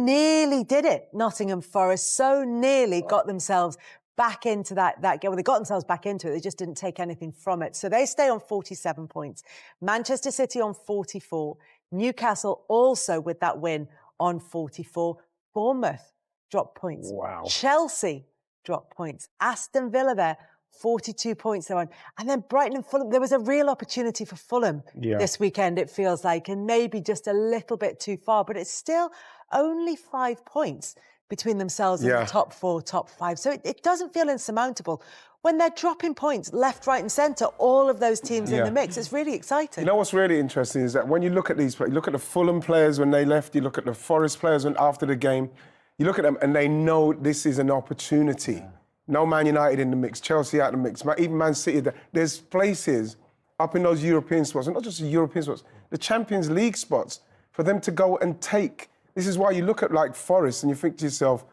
nearly did it, Nottingham Forest. So nearly got themselves back into that game. Well, they got themselves back into it. They just didn't take anything from it. So they stay on 47 points. Manchester City on 44. Newcastle also with that win on 44. Bournemouth dropped points. Wow. Chelsea dropped points. Aston Villa there, 42 points they're on. And then Brighton and Fulham. There was a real opportunity for Fulham this weekend, it feels like, and maybe just a little bit too far. But it's still only 5 points between themselves and the top 4, top 5. So it doesn't feel insurmountable. When they're dropping points left, right and centre, all of those teams in the mix, it's really exciting. You know what's really interesting is that when you look at these players, you look at the Fulham players when they left, you look at the Forest players when after the game, you look at them and they know this is an opportunity. Yeah. No Man United in the mix, Chelsea out of the mix, even Man City. There's places up in those European spots, and not just the European spots, the Champions League spots, for them to go and take. This is why you look at like Forest and you think to yourself,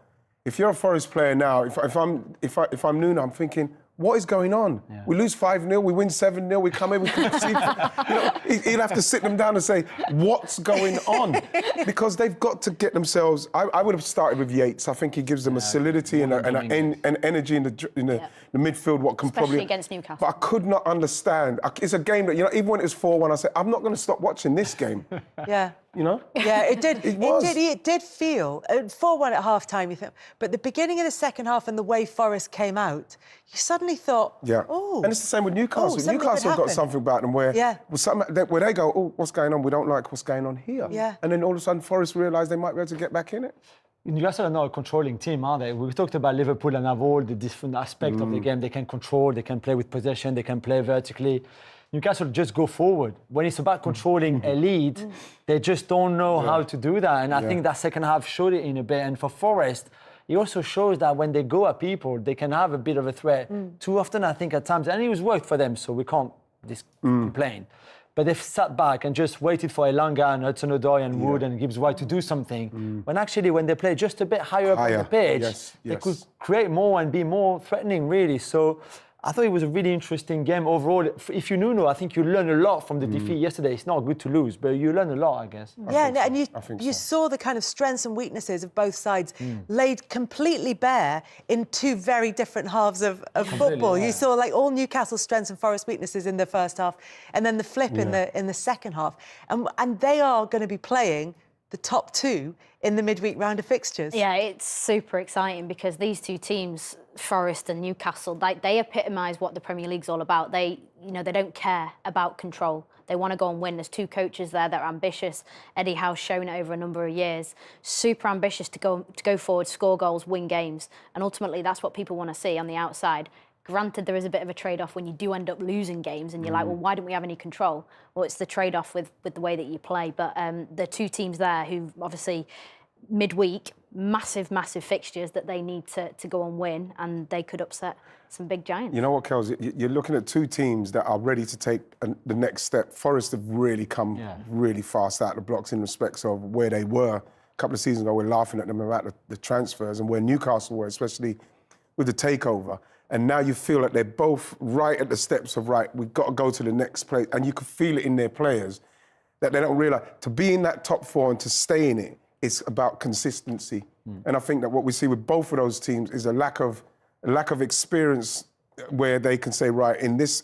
if you're a Forest player now, if I'm Nuno, I'm thinking, what is going on? Yeah. We lose 5-0, we win 7-0, we come in, we concede. He'll have to sit them down and say, what's going on? Because they've got to get themselves. I would have started with Yates. I think he gives them a solidity and an energy in the midfield. What can especially against Newcastle. But I could not understand. It's a game that even when it was 4-1, I said, I'm not going to stop watching this game. Yeah. You know? Yeah, it did. It did feel 4-1 at half-time, you think. But the beginning of the second half and the way Forest came out, you suddenly thought, oh. And it's the same with Newcastle. Newcastle got something about them where they go, oh, what's going on? We don't like what's going on here. Yeah. And then all of a sudden, Forest realise they might be able to get back in it. Newcastle are not a controlling team, are they? We talked about Liverpool and have all the different aspects of the game. They can control, they can play with possession, they can play vertically. Newcastle just go forward. When it's about controlling a lead, they just don't know how to do that. And I think that second half showed it in a bit. And for Forest, it also shows that when they go at people, they can have a bit of a threat. Too often, I think, at times, and it was worked for them, so we can't complain. But they've sat back and just waited for Elanga and Hudson-Odoi and Wood and Gibbs-White to do something. When actually, when they play just a bit higher up on the pitch, they could create more and be more threatening, really. So I thought it was a really interesting game overall. If you Nuno, I think you learn a lot from the defeat yesterday. It's not good to lose, but you learn a lot, I guess. And you saw the kind of strengths and weaknesses of both sides laid completely bare in two very different halves of football. You saw like all Newcastle's strengths and Forest weaknesses in the first half, and then the flip in the second half. And they are going to be playing the top two in the midweek round of fixtures. Yeah, it's super exciting because these two teams, Forest and Newcastle, they epitomise what the Premier League's all about. They don't care about control. They want to go and win. There's two coaches there that are ambitious. Eddie Howe's shown it over a number of years. Super ambitious to go forward, score goals, win games. And ultimately, that's what people want to see on the outside. Granted, there is a bit of a trade-off when you do end up losing games and you're like, well, why don't we have any control? Well, it's the trade-off with the way that you play. But the two teams there who obviously midweek, massive fixtures that they need to go and win, and they could upset some big giants. You know what, Kels? You're looking at two teams that are ready to take the next step. Forest have really come really fast out of the blocks in respects of where they were. A couple of seasons ago, we're laughing at them about the transfers and where Newcastle were, especially with the takeover. And now you feel like they're both right at the steps of, right, we've got to go to the next place. And you can feel it in their players that they don't realise. To be in that top four and to stay in it, it's about consistency. And I think that what we see with both of those teams is a lack of experience where they can say, right, in this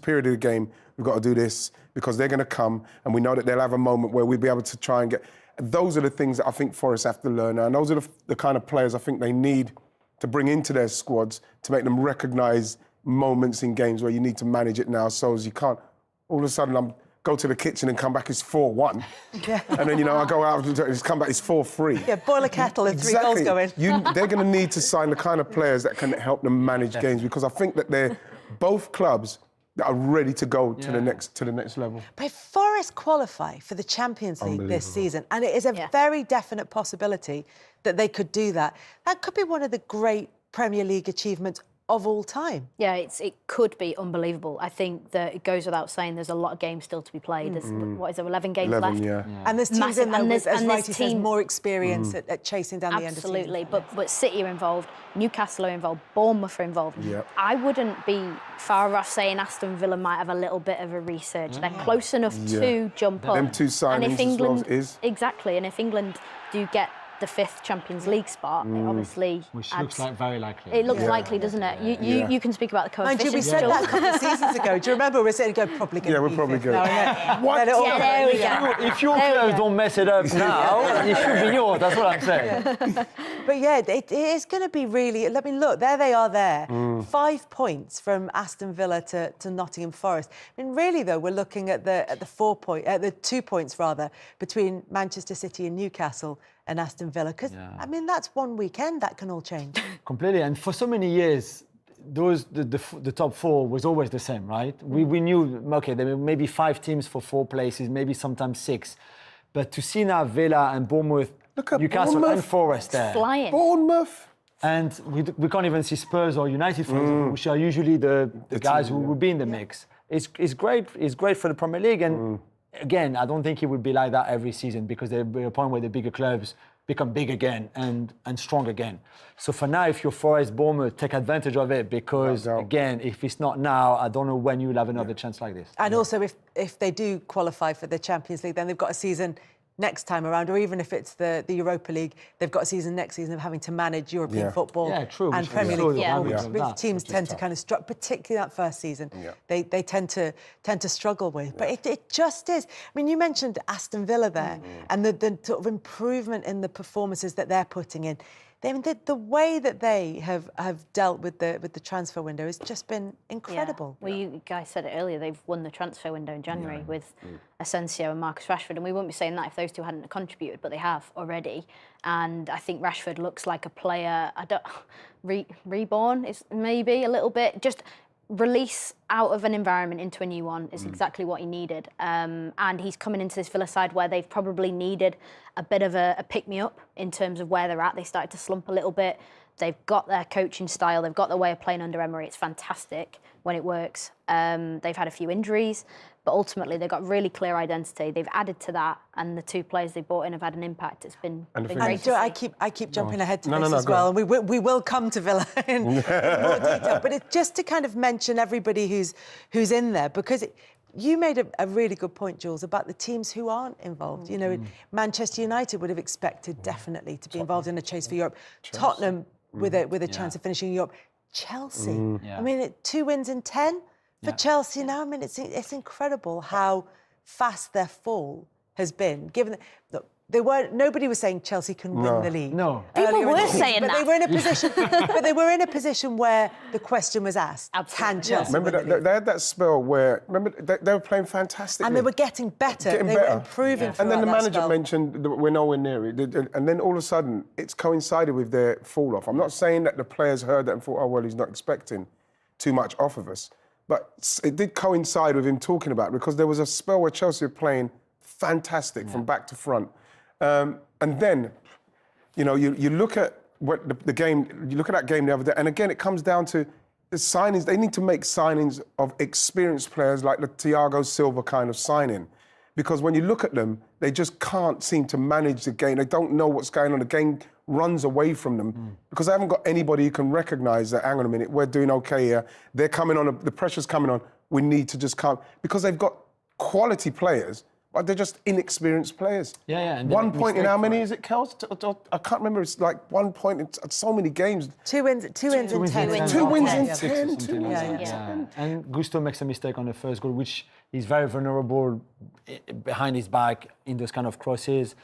period of the game, we've got to do this because they're going to come and we know that they'll have a moment where we'll be able to try and get... Those are the things that I think Forest have to learn. And those are the kind of players I think they need to bring into their squads to make them recognise moments in games where you need to manage it now so as you can't... All of a sudden, go to the kitchen and come back, it's 4-1. And then, I go out and it's come back, it's 4-3. Yeah, boil a kettle and 3 goals go in. They're going to need to sign the kind of players that can help them manage games because I think that they're both clubs that are ready to go to the next level. But if Forest qualify for the Champions League this season, and it is a very definite possibility that they could do that, that could be one of the great Premier League achievements of all time. Yeah, it could be unbelievable. I think that it goes without saying there's a lot of games still to be played. There's, what is there, 11 games left? Yeah. And there's teams in there with, as Wright says, more experience at chasing down the end of the season. Absolutely, but City are involved, Newcastle are involved, Bournemouth are involved. Yep. I wouldn't be far off saying Aston Villa might have a little bit of a resurge. They're close enough to jump up. Them two signings and if England, is... Exactly, and if England do get the 5th Champions League spot. It obviously which looks like very likely. It looks likely, doesn't it? You can speak about the coefficients. Mind you, we said that a couple of seasons ago. Do you remember? We were saying, probably going to be we're probably fifth. good. What? there we go. If your players don't mess it up now, it should be yours. That's what I'm saying. But yeah, it is going to be really. Let me look. There they are. There, 5 points from Aston Villa to Nottingham Forest. I mean, really though, we're looking at the 2 points rather between Manchester City and Newcastle and Aston Villa. Because I mean, that's one weekend that can all change. Completely. And for so many years, the top 4 was always the same, right? We knew, okay, there were maybe 5 teams for 4 places, maybe sometimes 6. But to see now Villa and Bournemouth, Newcastle and Forest there. Flying. Bournemouth. And we can't even see Spurs or United, for example, which are usually the guys who will be in the mix. It's great. It's great for the Premier League. And again, I don't think it would be like that every season, because there'll be a point where the bigger clubs become big again and strong again. So for now, if you're Forest, Bournemouth, take advantage of it, because again, if it's not now, I don't know when you'll have another chance like this. And also, if they do qualify for the Champions League, then they've got a season next time around, or even if it's the Europa League, they've got a season next season of having to manage European football and Premier League football, which teams tend to kind of struggle, particularly that first season. They tend to struggle with. But it just is. I mean, you mentioned Aston Villa there, and the sort of improvement in the performances that they're putting in. I mean, the way that they have dealt with the transfer window has just been incredible. Well, you guys said it earlier, they've won the transfer window in January with Asensio and Marcus Rashford, and we wouldn't be saying that if those two hadn't contributed, but they have already. And I think Rashford looks like a player, reborn is maybe a little bit, just release out of an environment into a new one is exactly what he needed. And he's coming into this Villa side where they've probably needed a bit of a pick-me-up in terms of where they're at. They started to slump a little bit. They've got their coaching style. They've got their way of playing under Emery. It's fantastic when it works. They've had a few injuries, but ultimately they've got really clear identity. They've added to that, and the 2 players they brought in have had an impact. It's been great to see. I keep jumping ahead to this as well, and we will come to Villa in more detail. But it's just to kind of mention everybody who's in there, because you made a really good point, Jules, about the teams who aren't involved. You know, Manchester United would have expected definitely to be involved in a chase for Europe. Tottenham with a chance of finishing Europe. Chelsea. I mean, 2 wins in 10 for Chelsea now. I mean, it's incredible how fast their fall has been. Given that nobody was saying Chelsea can win the league. No, people were saying that. But they were in a position. But they were in a position where the question was asked: can Chelsea? Remember they had that spell where they were playing fantastically, and they were getting better. They were improving. And then the manager mentioned that we're nowhere near it, and then all of a sudden it's coincided with their fall off. I'm not saying that the players heard that and thought, oh well, he's not expecting too much off of us, but it did coincide with him talking about it, because there was a spell where Chelsea were playing fantastic from back to front. And then, you know, you look at what the game, you look at that game the other day, and again, it comes down to the signings. They need to make signings of experienced players, like the Thiago Silva kind of signing. Because when you look at them, they just can't seem to manage the game. They don't know what's going on. The game runs away from them because they haven't got anybody who can recognise that, hang on a minute, we're doing okay here. They're coming on, the pressure's coming on. We need to just come. Because they've got quality players, but they're just inexperienced players. And 1 point in how many is it, Kels? I can't remember. It's like 1 point in so many games. 2 wins in 10. 2 wins in 10. 2 wins in 10. And Gusto makes a mistake on the first goal, which is very vulnerable behind his back in those kind of crosses.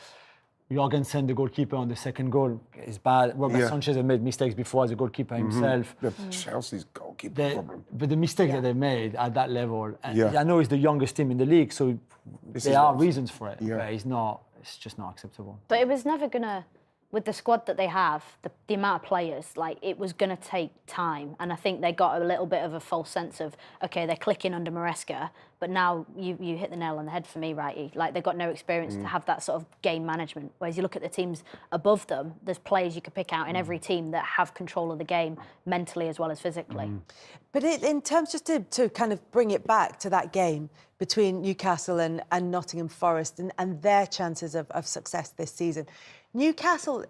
Jorgensen, the goalkeeper, on the second goal is bad. Robert Sanchez has made mistakes before as a goalkeeper himself. Chelsea's goalkeeper problem. But the mistake that they made at that level, and I know it's the youngest team in the league, so there are reasons for it, but it's just not acceptable. But it was never going to, with the squad that they have, the amount of players, like, it was going to take time. And I think they got a little bit of a false sense of, OK, they're clicking under Maresca, but now you hit the nail on the head for me, Wrighty. Like, they've got no experience to have that sort of game management. Whereas you look at the teams above them, there's players you could pick out in every team that have control of the game mentally as well as physically. But in terms, just to kind of bring it back to that game between Newcastle and Nottingham Forest and their chances of success this season, Newcastle,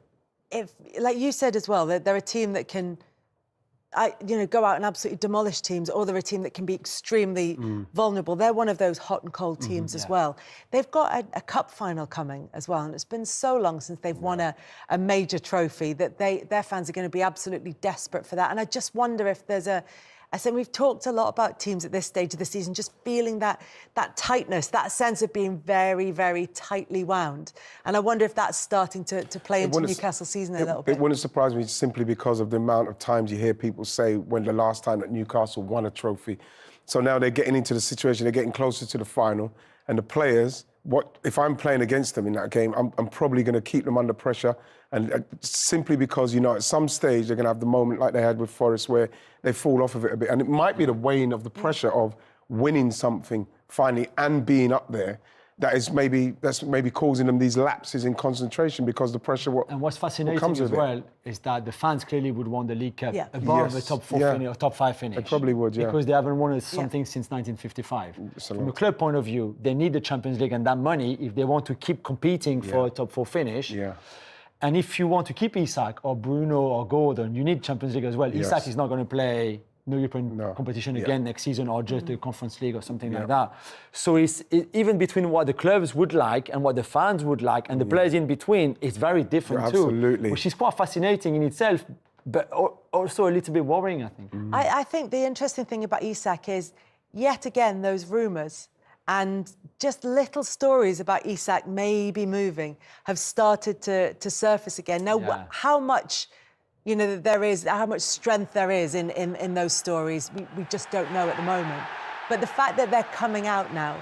if, like you said as well, they're a team that can go out and absolutely demolish teams, or they're a team that can be extremely vulnerable. They're one of those hot and cold teams as well. They've got a cup final coming as well, and it's been so long since they've won a major trophy that their fans are going to be absolutely desperate for that. And I just wonder if there's I think we've talked a lot about teams at this stage of the season just feeling that tightness, that sense of being very, very tightly wound. And I wonder if that's starting to play into Newcastle's season a little bit. It wouldn't surprise me simply because of the amount of times you hear people say when the last time that Newcastle won a trophy. So now they're getting into the situation, they're getting closer to the final, and the players, if I'm playing against them in that game, I'm probably going to keep them under pressure, and simply because, at some stage they're going to have the moment like they had with Forest where they fall off of it a bit. And it might be the weighing of the pressure of winning something finally and being up there that's maybe causing them these lapses in concentration because the pressure and what's fascinating as well is that the fans clearly would want the League Cup above the top 4 finish or top 5 finish. They probably would, because they haven't won something since 1955. From a club point of view, they need the Champions League and that money if they want to keep competing for a top 4 finish. And if you want to keep Isak or Bruno or Gordon, you need Champions League as well. Isak is not going to play no European competition again next season, or just the Conference League or something like that. So it's even between what the clubs would like and what the fans would like, and the players in between, it's very different too. Absolutely. Which is quite fascinating in itself, but also a little bit worrying, I think. I think the interesting thing about Isak is, yet again, those rumours and just little stories about Isak maybe moving have started to surface again. Now, how much... there is, how much strength there is in those stories, we just don't know at the moment. But the fact that they're coming out now,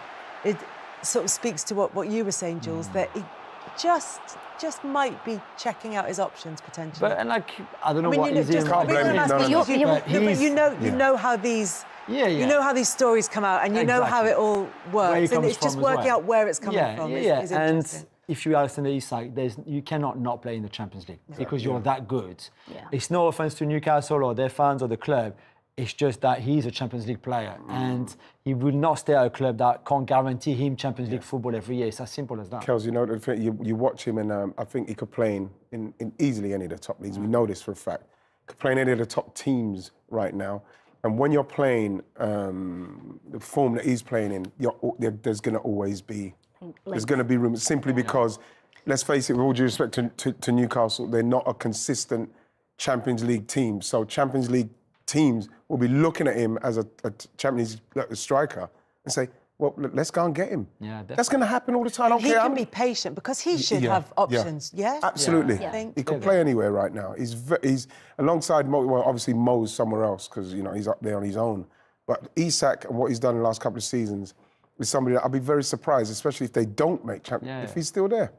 it sort of speaks to what you were saying, Jules, that he just might be checking out his options potentially. But I don't know what he's in. You know how these... You know how these stories come out, and you know how it all works, and it's just working out where it's coming from. Is and if you are Alexander Isak, you cannot not play in the Champions League because you're that good. It's no offence to Newcastle or their fans or the club. It's just that he's a Champions League player, and he will not stay at a club that can't guarantee him Champions League football every year. It's as simple as that. Kels, you watch him, and I think he could play in easily any of the top leagues. We know this for a fact. He could play in any of the top teams right now. And when you're playing the form that he's playing in, there's going to always be room, simply because, let's face it, with all due respect to Newcastle, they're not a consistent Champions League team. So Champions League teams will be looking at him as a Champions League striker and say, well, let's go and get him. That's going to happen all the time. I don't care. He can be patient because he should have options. Absolutely. He could play anywhere right now. He's alongside Mo. Well, obviously Mo's somewhere else because he's up there on his own. But Isak and what he's done in the last couple of seasons is somebody that I'll be very surprised, especially if they don't make champions, if he's still there.